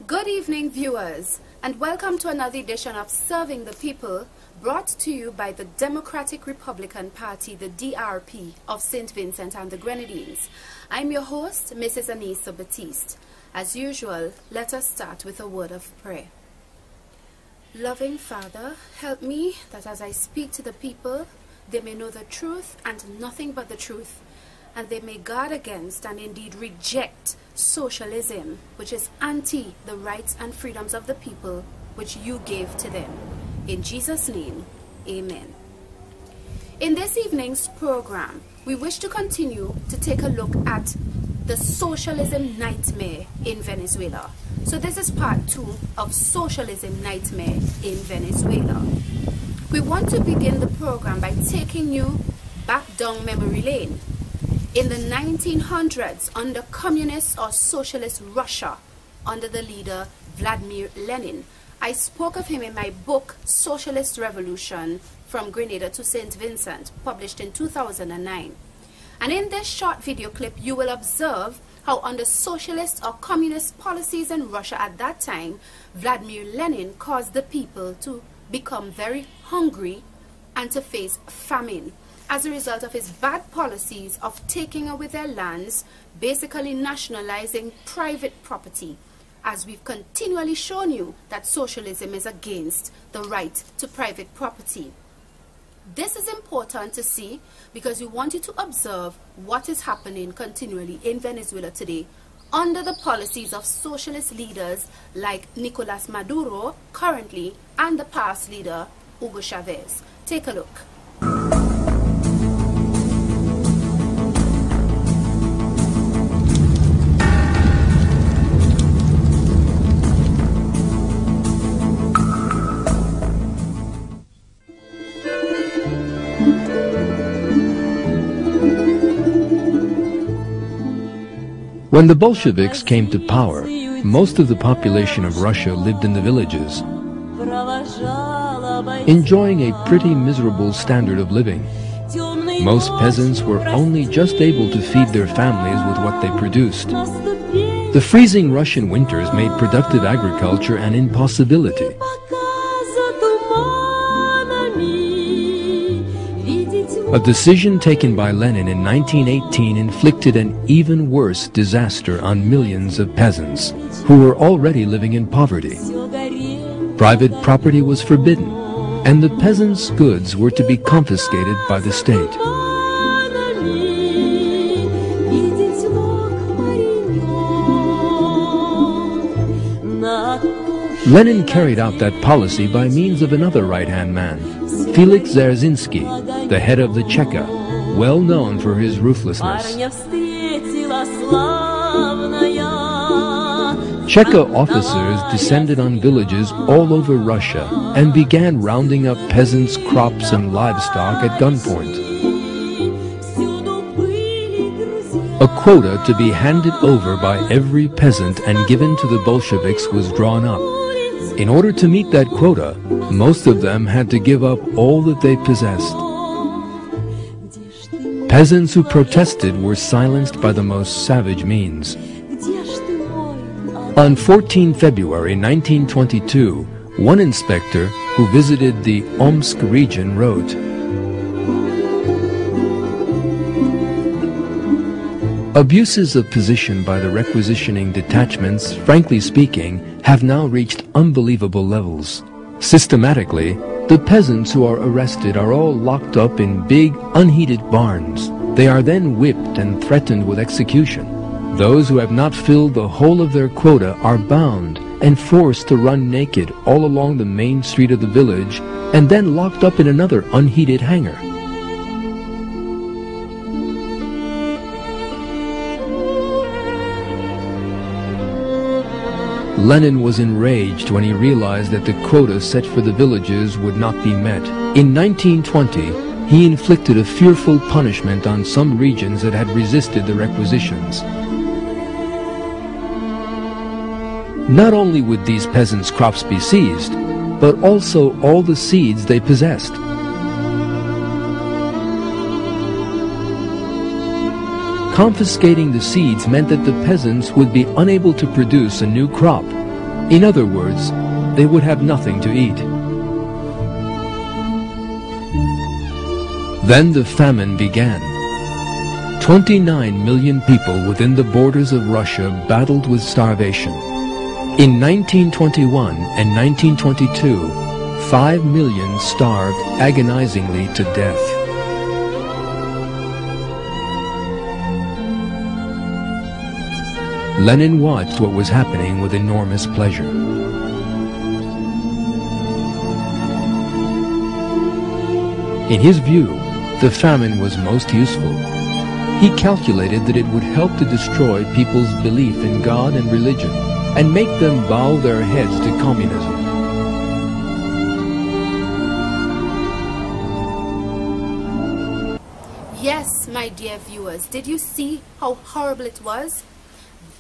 Good evening, viewers, and welcome to another edition of Serving the People, brought to you by the Democratic Republican Party, the DRP, of St. Vincent and the Grenadines. I'm your host, Mrs. Anissa Batiste. As usual, let us start with a word of prayer. Loving Father, help me that as I speak to the people, they may know the truth and nothing but the truth, and they may guard against and indeed reject socialism, which is anti the rights and freedoms of the people which you gave to them. In Jesus' name, amen. In this evening's program, we wish to continue to take a look at the socialism nightmare in Venezuela. So this is part 2 of Socialism Nightmare in Venezuela. We want to begin the program by taking you back down memory lane. In the 1900s, under communist or socialist Russia, under the leader Vladimir Lenin, I spoke of him in my book, Socialist Revolution, From Grenada to St. Vincent, published in 2009. And in this short video clip, you will observe how under socialist or communist policies in Russia at that time, Vladimir Lenin caused the people to become very hungry and to face famine as a result of his bad policies of taking away their lands, basically nationalizing private property, as we've continually shown you that socialism is against the right to private property. This is important to see because we want you to observe what is happening continually in Venezuela today under the policies of socialist leaders like Nicolas Maduro currently and the past leader Hugo Chavez. Take a look. When the Bolsheviks came to power, most of the population of Russia lived in the villages, enjoying a pretty miserable standard of living. Most peasants were only just able to feed their families with what they produced. The freezing Russian winters made productive agriculture an impossibility. A decision taken by Lenin in 1918 inflicted an even worse disaster on millions of peasants who were already living in poverty. Private property was forbidden, and the peasants' goods were to be confiscated by the state. Lenin carried out that policy by means of another right-hand man, Felix Dzerzhinsky, the head of the Cheka, well known for his ruthlessness. Cheka officers descended on villages all over Russia and began rounding up peasants' crops and livestock at gunpoint. A quota to be handed over by every peasant and given to the Bolsheviks was drawn up. In order to meet that quota, most of them had to give up all that they possessed. Peasants who protested were silenced by the most savage means. On 14 February 1922, one inspector who visited the Omsk region wrote, "Abuses of position by the requisitioning detachments, frankly speaking, have now reached unbelievable levels. Systematically, the peasants who are arrested are all locked up in big, unheated barns. They are then whipped and threatened with execution. Those who have not filled the whole of their quota are bound and forced to run naked all along the main street of the village and then locked up in another unheated hangar." Lenin was enraged when he realized that the quota set for the villages would not be met. In 1920, he inflicted a fearful punishment on some regions that had resisted the requisitions. Not only would these peasants' crops be seized, but also all the seeds they possessed. Confiscating the seeds meant that the peasants would be unable to produce a new crop. In other words, they would have nothing to eat. Then the famine began. 29 million people within the borders of Russia battled with starvation. In 1921 and 1922, 5 million starved agonizingly to death. Lenin watched what was happening with enormous pleasure. In his view, the famine was most useful. He calculated that it would help to destroy people's belief in God and religion and make them bow their heads to communism. Yes, my dear viewers, did you see how horrible it was?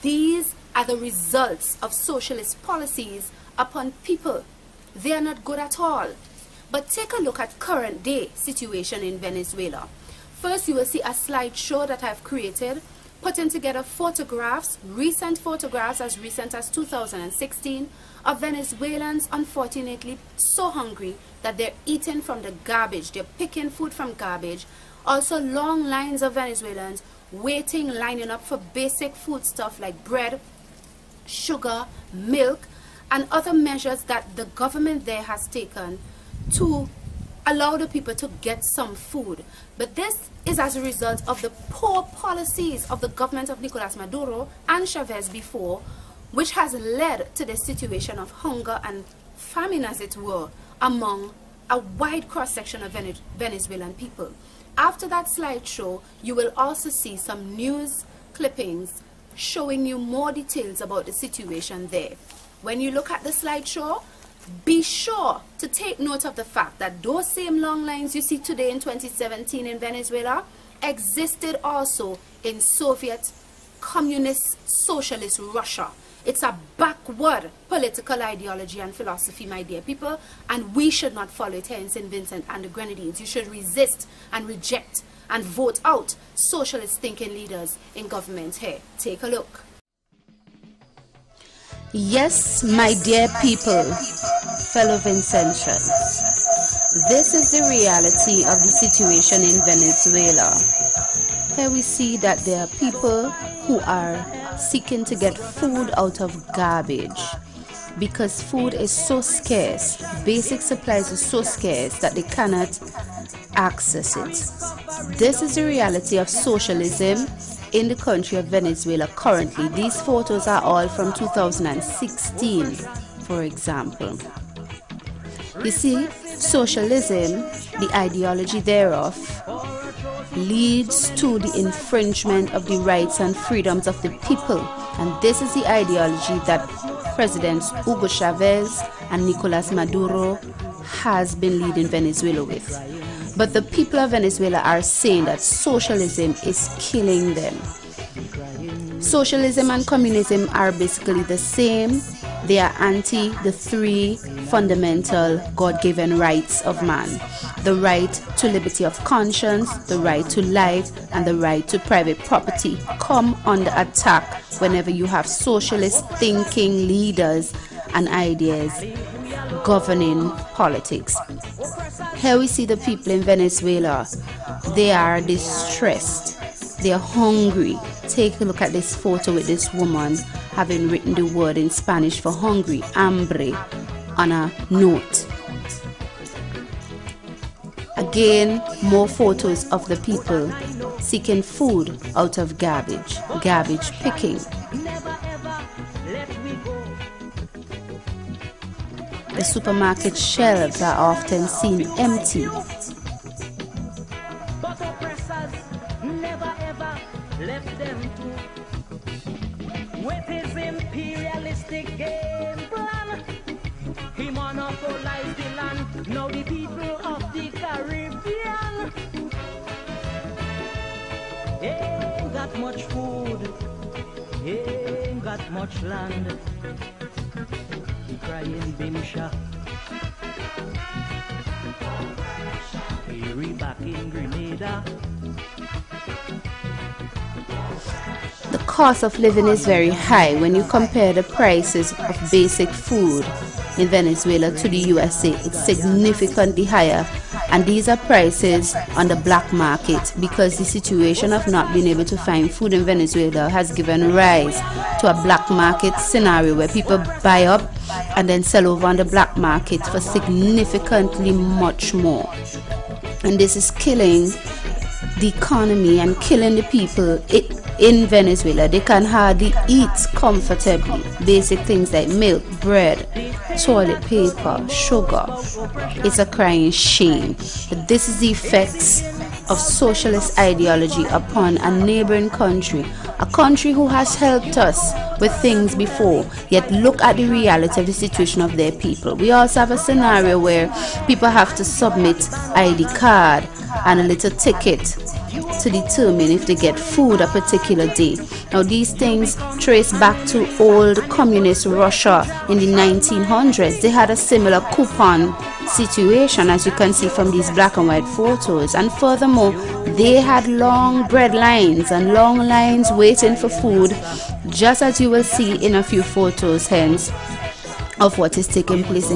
These are the results of socialist policies upon people. They are not good at all. But take a look at current day situation in Venezuela. First, you will see a slideshow that I've created, putting together photographs, recent photographs as recent as 2016, of Venezuelans unfortunately so hungry that they're eating from the garbage. They're picking food from garbage. Also, long lines of Venezuelans waiting, lining up for basic food stuff like bread, sugar, milk, and other measures that the government there has taken to allow the people to get some food. But this is as a result of the poor policies of the government of Nicolas Maduro and Chavez before, which has led to the situation of hunger and famine, as it were, among a wide cross-section of Venezuelan people. After that slideshow, you will also see some news clippings showing you more details about the situation there. When you look at the slideshow, be sure to take note of the fact that those same long lines you see today in 2017 in Venezuela existed also in Soviet, communist, socialist Russia. It's a backward political ideology and philosophy, my dear people, and we should not follow it here in St. Vincent and the Grenadines. You should resist and reject and vote out socialist thinking leaders in government here. Take a look. Yes, my dear people, fellow Vincentians, this is the reality of the situation in Venezuela. Here we see that there are people who are seeking to get food out of garbage because food is so scarce, basic supplies are so scarce that they cannot access it. This is the reality of socialism in the country of Venezuela currently. These photos are all from 2016, for example. You see, socialism, the ideology thereof, leads to the infringement of the rights and freedoms of the people. And this is the ideology that Presidents Hugo Chavez and Nicolas Maduro has been leading Venezuela with. But the people of Venezuela are saying that socialism is killing them. Socialism and communism are basically the same. They are anti the three fundamental God-given rights of man: the right to liberty of conscience, the right to life, and the right to private property come under attack whenever you have socialist thinking leaders and ideas governing politics. Here we see the people in Venezuela. They are distressed. They are hungry. Take a look at this photo with this woman having written the word in Spanish for hungry, hambre, on a note. Again, more photos of the people seeking food out of garbage, garbage picking. The supermarket shelves are often seen empty. But oppressors never ever left them to. With his imperialistic game plan, he monopolized the land. Now the people of the Caribbean ain't got much food, ain't got much land. Crying Bimsha, Erie back in Grenada. The cost of living is very high. When you compare the prices of basic food in Venezuela to the USA, it's significantly higher. And these are prices on the black market, because the situation of not being able to find food in Venezuela has given rise to a black market scenario where people buy up and then sell over on the black market for significantly much more. And this is killing the economy and killing the people in Venezuela. They can hardly eat comfortably. Basic things like milk, bread, toilet paper, sugar. It's a crying shame. But this is the effects of socialist ideology upon a neighboring country, a country who has helped us with things before, yet look at the reality of the situation of their people. We also have a scenario where people have to submit ID card and a little ticket to determine if they get food a particular day. Now these things trace back to old communist Russia in the 1900s. They had a similar coupon situation, as you can see from these black and white photos, and furthermore they had long bread lines and long lines waiting for food, just as you will see in a few photos hence of what is taking place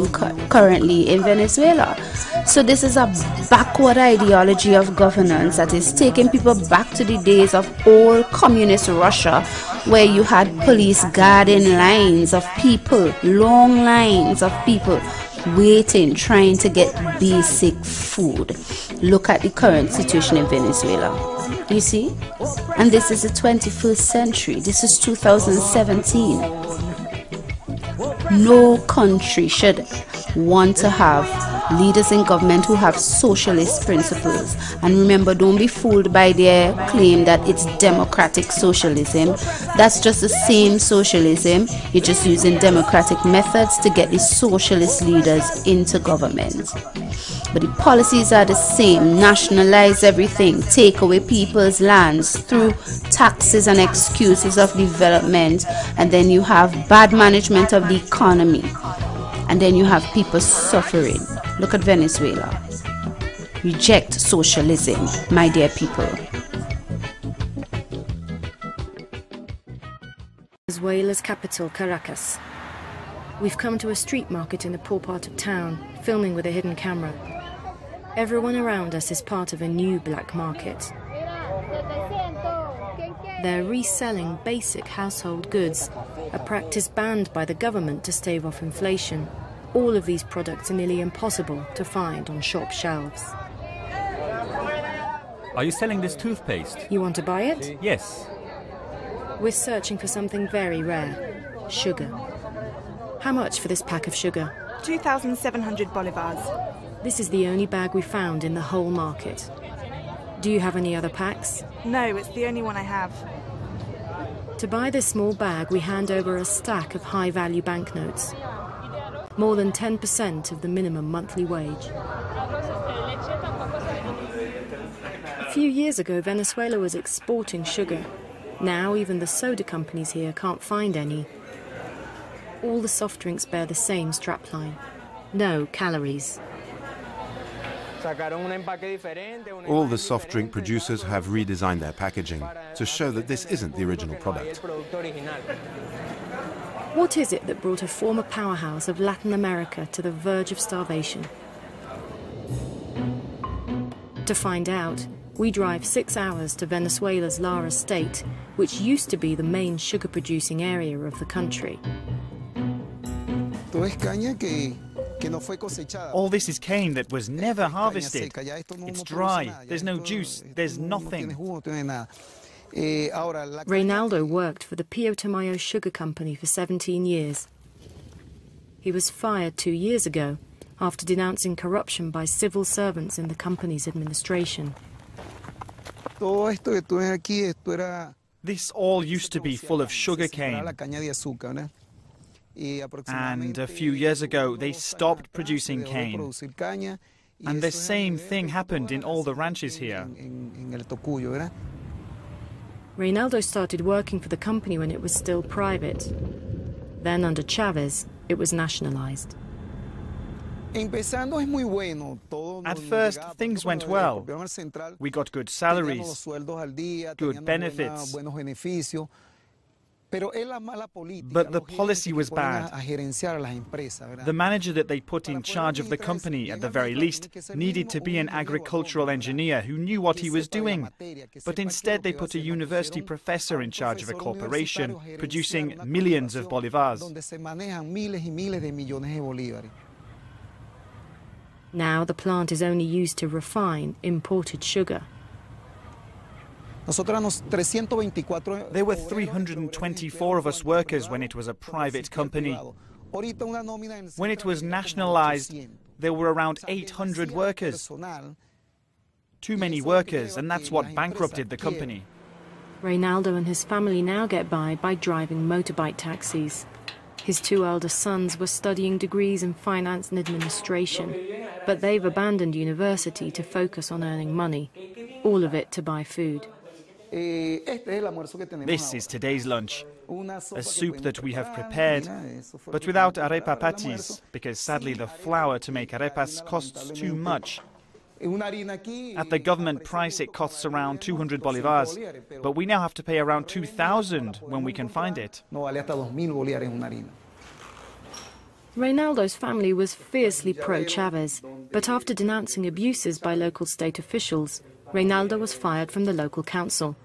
currently in Venezuela. So this is a backward ideology of governance that is taking people back to the days of old communist Russia, where you had police guarding lines of people, long lines of people waiting, trying to get basic food. Look at the current situation in Venezuela. You see? And this is the 21st century. This is 2017. No country should want to have leaders in government who have socialist principles. And remember, don't be fooled by their claim that it's democratic socialism. That's just the same socialism. You're just using democratic methods to get the socialist leaders into government. But the policies are the same. Nationalize everything, take away people's lands through taxes and excuses of development, and then you have bad management of the economy, and then you have people suffering. Look at Venezuela. Reject socialism, my dear people. Venezuela's capital, Caracas. We've come to a street market in a poor part of town, filming with a hidden camera. Everyone around us is part of a new black market. They're reselling basic household goods, a practice banned by the government to stave off inflation. All of these products are nearly impossible to find on shop shelves. Are you selling this toothpaste? You want to buy it? Yes. We're searching for something very rare, sugar. How much for this pack of sugar? 2,700 bolivars. This is the only bag we found in the whole market. Do you have any other packs? No, it's the only one I have. To buy this small bag, we hand over a stack of high-value banknotes. More than 10% of the minimum monthly wage. A few years ago, Venezuela was exporting sugar. Now, even the soda companies here can't find any. All the soft drinks bear the same strapline. No calories. All the soft drink producers have redesigned their packaging to show that this isn't the original product. What is it that brought a former powerhouse of Latin America to the verge of starvation? To find out, we drive 6 hours to Venezuela's Lara state, which used to be the main sugar-producing area of the country. All this is cane that was never harvested. It's dry, there's no juice, there's nothing. Reynaldo worked for the Pio Tamayo Sugar Company for 17 years. He was fired 2 years ago after denouncing corruption by civil servants in the company's administration. This all used to be full of sugar cane. And a few years ago, they stopped producing cane. And the same thing happened in all the ranches here. Reynaldo started working for the company when it was still private. Then, under Chavez, it was nationalized. At first, things went well. We got good salaries, good benefits. But the policy was bad. The manager that they put in charge of the company, at the very least, needed to be an agricultural engineer who knew what he was doing. But instead they put a university professor in charge of a corporation, producing millions of bolivars. Now the plant is only used to refine imported sugar. There were 324 of us workers when it was a private company. When it was nationalized, there were around 800 workers. Too many workers, and that's what bankrupted the company. Reynaldo and his family now get by driving motorbike taxis. His two elder sons were studying degrees in finance and administration, but they've abandoned university to focus on earning money, all of it to buy food. This is today's lunch, a soup that we have prepared, but without arepa patties, because sadly the flour to make arepas costs too much. At the government price it costs around 200 bolivars, but we now have to pay around 2,000 when we can find it. Reynaldo's family was fiercely pro-Chavez, but after denouncing abuses by local state officials, Reynaldo was fired from the local council.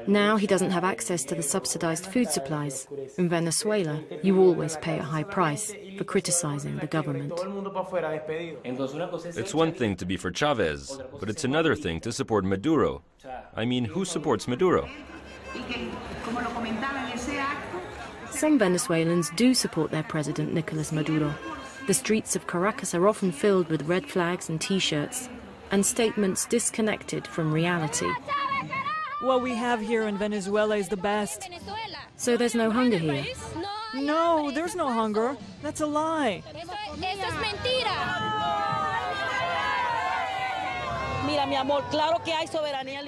Now he doesn't have access to the subsidized food supplies. In Venezuela, you always pay a high price for criticizing the government. It's one thing to be for Chavez, but it's another thing to support Maduro. I mean, who supports Maduro? Some Venezuelans do support their president, Nicolas Maduro. The streets of Caracas are often filled with red flags and T-shirts, and statements disconnected from reality. What we have here in Venezuela is the best. So there's no hunger here? No, there's no hunger. That's a lie.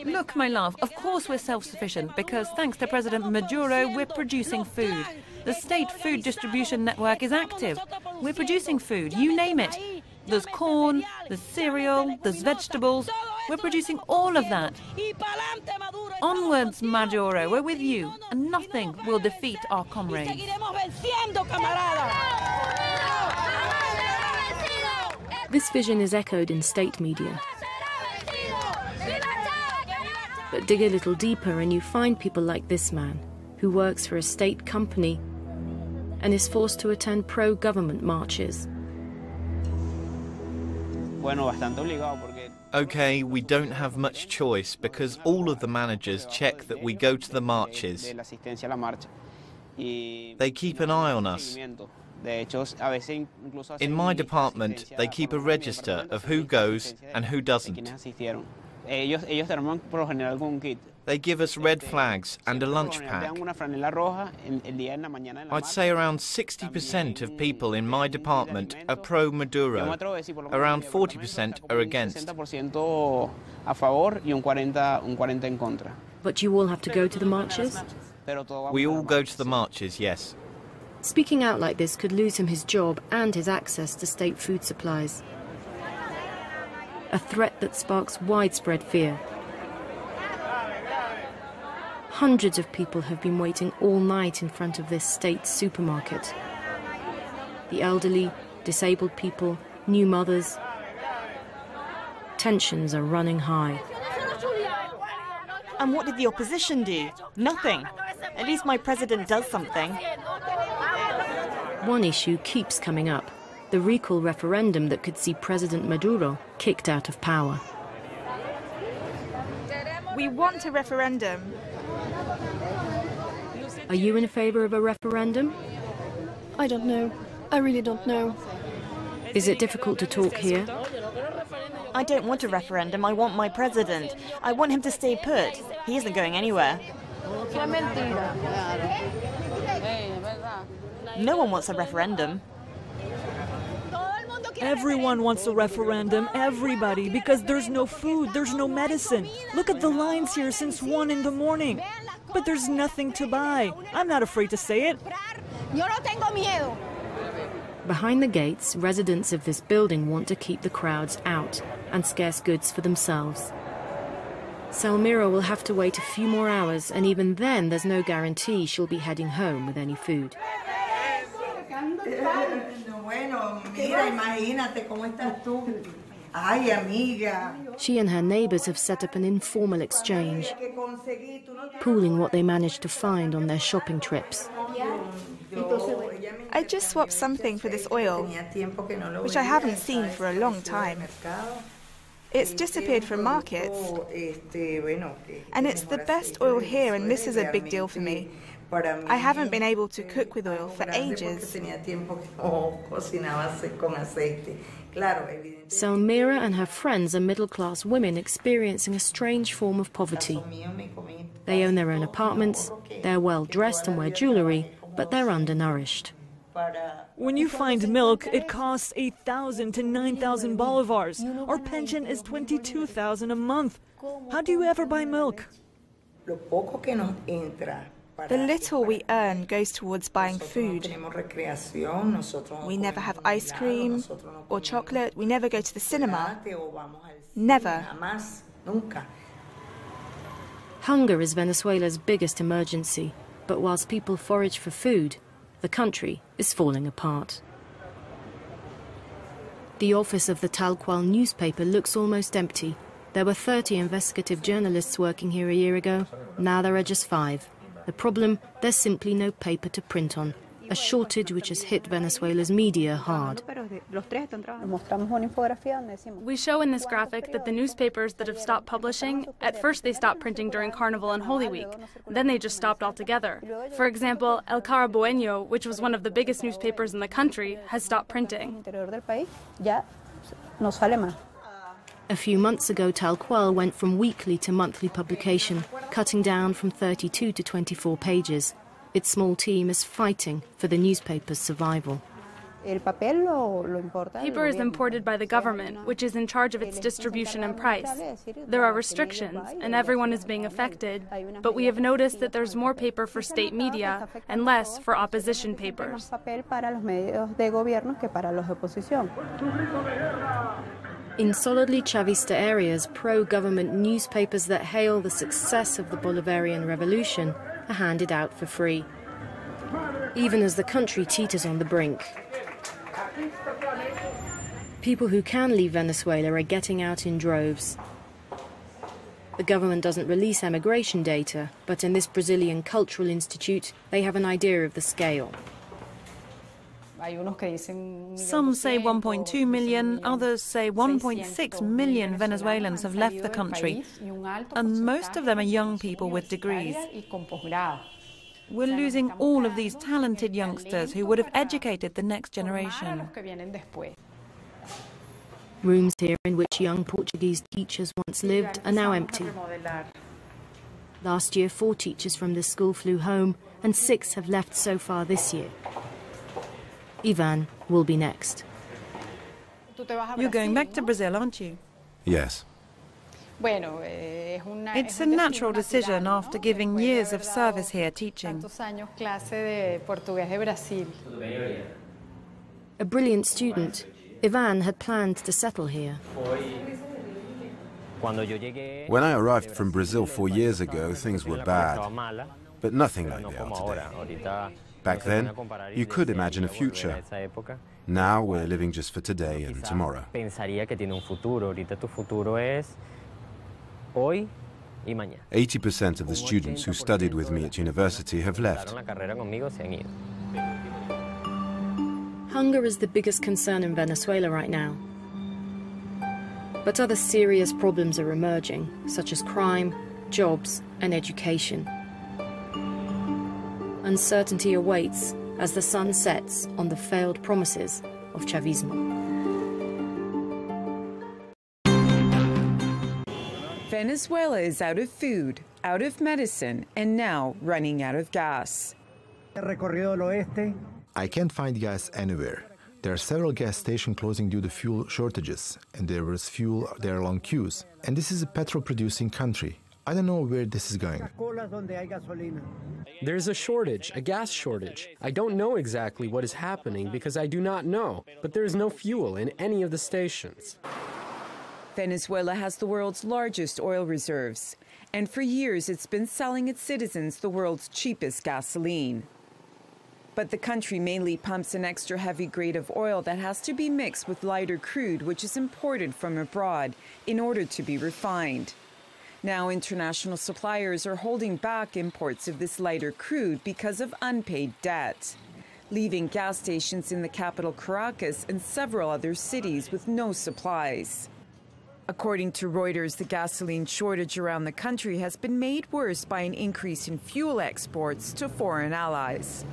Look, my love, of course we're self-sufficient because thanks to President Maduro, we're producing food. The state food distribution network is active. We're producing food, you name it. There's corn, there's cereal, there's vegetables. We're producing all of that. Onwards, Maduro, we're with you, and nothing will defeat our comrades. This vision is echoed in state media. But dig a little deeper and you find people like this man, who works for a state company and is forced to attend pro-government marches. Okay, we don't have much choice because all of the managers check that we go to the marches. They keep an eye on us. In my department, they keep a register of who goes and who doesn't. They give us red flags and a lunch pack. I'd say around 60% of people in my department are pro-Maduro. Around 40% are against. But you all have to go to the marches? We all go to the marches, yes. Speaking out like this could lose him his job and his access to state food supplies. A threat that sparks widespread fear. Hundreds of people have been waiting all night in front of this state supermarket. The elderly, disabled people, new mothers. Tensions are running high. And what did the opposition do? Nothing. At least my president does something. One issue keeps coming up. The recall referendum that could see President Maduro kicked out of power. We want a referendum. Are you in favor of a referendum? I don't know. I really don't know. Is it difficult to talk here? I don't want a referendum. I want my president. I want him to stay put. He isn't going anywhere. No one wants a referendum. Everyone wants a referendum, everybody, because there's no food, there's no medicine. Look at the lines here since 1 in the morning. But there's nothing to buy. I'm not afraid to say it. Behind the gates, residents of this building want to keep the crowds out and scarce goods for themselves. Salmira will have to wait a few more hours, and even then there's no guarantee she'll be heading home with any food. She and her neighbors have set up an informal exchange, pooling what they managed to find on their shopping trips. I just swapped something for this oil, which I haven't seen for a long time. It's disappeared from markets, and it's the best oil here, and this is a big deal for me. I haven't been able to cook with oil for ages. Salmira and her friends are middle-class women experiencing a strange form of poverty. They own their own apartments, they're well-dressed and wear jewellery, but they're undernourished. When you find milk, it costs 8,000 to 9,000 bolivars. Our pension is 22,000 a month. How do you ever buy milk? The little we earn goes towards buying food. We never have ice cream or chocolate. We never go to the cinema. Never. Hunger is Venezuela's biggest emergency, but whilst people forage for food, the country is falling apart. The office of the Tal Cual newspaper looks almost empty. There were 30 investigative journalists working here a year ago. Now there are just 5. The problem, there's simply no paper to print on, a shortage which has hit Venezuela's media hard. We show in this graphic that the newspapers that have stopped publishing, at first they stopped printing during Carnival and Holy Week, then they just stopped altogether. For example, El Carabobeño, which was one of the biggest newspapers in the country, has stopped printing. A few months ago, Tal Cual went from weekly to monthly publication, cutting down from 32 to 24 pages. Its small team is fighting for the newspaper's survival. Paper is imported by the government, which is in charge of its distribution and price. There are restrictions, and everyone is being affected, but we have noticed that there's more paper for state media and less for opposition papers. In solidly Chavista areas, pro-government newspapers that hail the success of the Bolivarian revolution are handed out for free, even as the country teeters on the brink. People who can leave Venezuela are getting out in droves. The government doesn't release emigration data, but in this Brazilian cultural institute, they have an idea of the scale. Some say 1.2 million, others say 1.6 million Venezuelans have left the country, and most of them are young people with degrees. We're losing all of these talented youngsters who would have educated the next generation. Rooms here in which young Portuguese teachers once lived are now empty. Last year, 4 teachers from this school flew home, and 6 have left so far this year. Ivan will be next. You're going back to Brazil, aren't you? Yes. It's a natural decision after giving years of service here teaching. A brilliant student, Ivan had planned to settle here. When I arrived from Brazil 4 years ago, things were bad, but nothing like they are today. Back then, you could imagine a future. Now we're living just for today and tomorrow. 80% of the students who studied with me at university have left. Hunger is the biggest concern in Venezuela right now. But other serious problems are emerging, such as crime, jobs, and education. Uncertainty awaits as the sun sets on the failed promises of Chavismo. Venezuela is out of food, out of medicine, and now running out of gas. I can't find gas anywhere. There are several gas stations closing due to fuel shortages, and there was fuel, there are long queues. And this is a petrol-producing country. I don't know where this is going. There's a shortage, a gas shortage. I don't know exactly what is happening because I do not know, but there is no fuel in any of the stations. Venezuela has the world's largest oil reserves, and for years it's been selling its citizens the world's cheapest gasoline. But the country mainly pumps an extra heavy grade of oil that has to be mixed with lighter crude, which is imported from abroad in order to be refined. Now international suppliers are holding back imports of this lighter crude because of unpaid debt, leaving gas stations in the capital Caracas and several other cities with no supplies. According to Reuters, the gasoline shortage around the country has been made worse by an increase in fuel exports to foreign allies.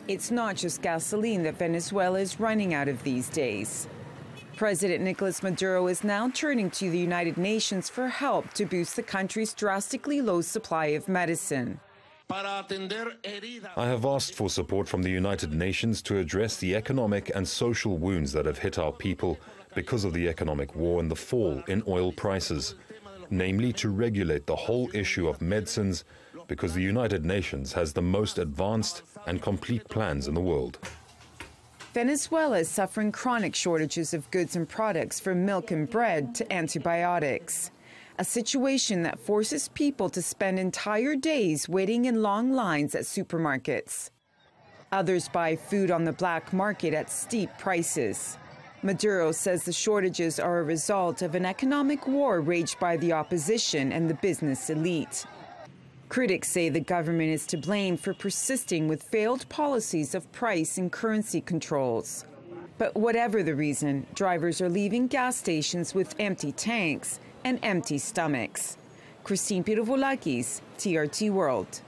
It's not just gasoline that Venezuela is running out of these days. President Nicolas Maduro is now turning to the United Nations for help to boost the country's drastically low supply of medicine. I have asked for support from the United Nations to address the economic and social wounds that have hit our people because of the economic war and the fall in oil prices, namely to regulate the whole issue of medicines, because the United Nations has the most advanced and complete plans in the world. Venezuela is suffering chronic shortages of goods and products, from milk and bread to antibiotics, a situation that forces people to spend entire days waiting in long lines at supermarkets. Others buy food on the black market at steep prices. Maduro says the shortages are a result of an economic war waged by the opposition and the business elite. Critics say the government is to blame for persisting with failed policies of price and currency controls. But whatever the reason, drivers are leaving gas stations with empty tanks and empty stomachs. Christine Pirovolakis, TRT World.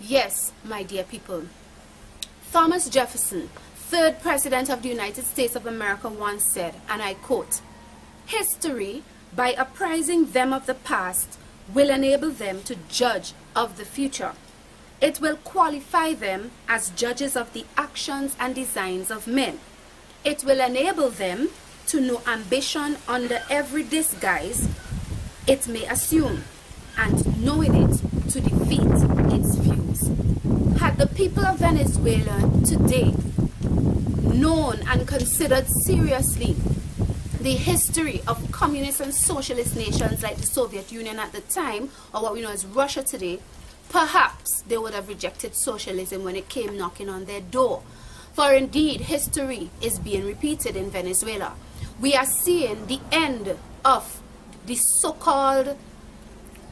Yes, my dear people. Thomas Jefferson, third President of the United States of America, once said, and I quote, "History, by apprising them of the past, will enable them to judge of the future. It will qualify them as judges of the actions and designs of men. It will enable them to know ambition under every disguise it may assume, and knowing it, to defeat its views." Had the people of Venezuela today known and considered seriously the history of communist and socialist nations like the Soviet Union at the time, or what we know as Russia today, perhaps they would have rejected socialism when it came knocking on their door. For indeed, history is being repeated in Venezuela. We are seeing the end of the so-called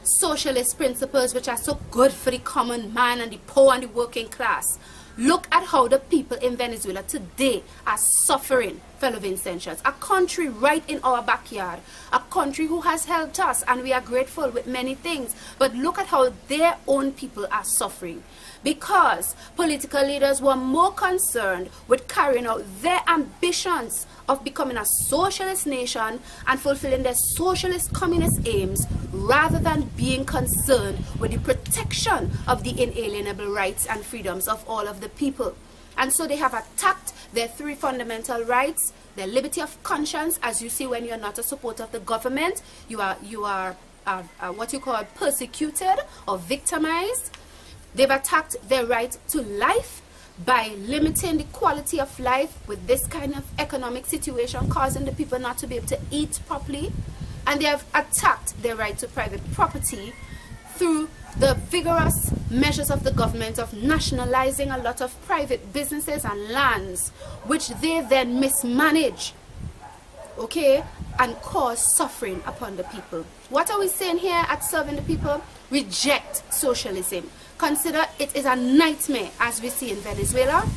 socialist principles which are so good for the common man and the poor and the working class. Look at how the people in Venezuela today are suffering, fellow Vincentians. A country right in our backyard, a country who has helped us, and we are grateful with many things. But look at how their own people are suffering, because political leaders were more concerned with carrying out their ambitions of becoming a socialist nation and fulfilling their socialist communist aims, rather than being concerned with the protection of the inalienable rights and freedoms of all of the people. And so they have attacked their three fundamental rights: their liberty of conscience. As you see, when you're not a supporter of the government, you are what you call persecuted or victimized. They've attacked their right to life by limiting the quality of life with this kind of economic situation, causing the people not to be able to eat properly. And they have attacked their right to private property through the vigorous measures of the government of nationalizing a lot of private businesses and lands, which they then mismanage, okay, and cause suffering upon the people. What are we saying here at Serving the People? Reject socialism. Consider it is a nightmare, as we see in Venezuela,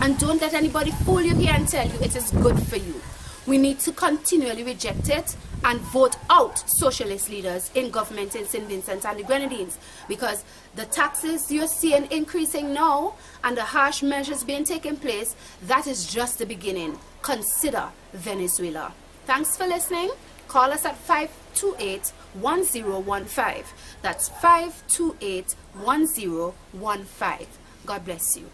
and don't let anybody fool you here and tell you it is good for you. We need to continually reject it and vote out socialist leaders in government in St. Vincent and the Grenadines, because the taxes you're seeing increasing now and the harsh measures being taken place, that is just the beginning. Consider Venezuela. Thanks for listening. Call us at 528-1015. That's 528-1015. God bless you.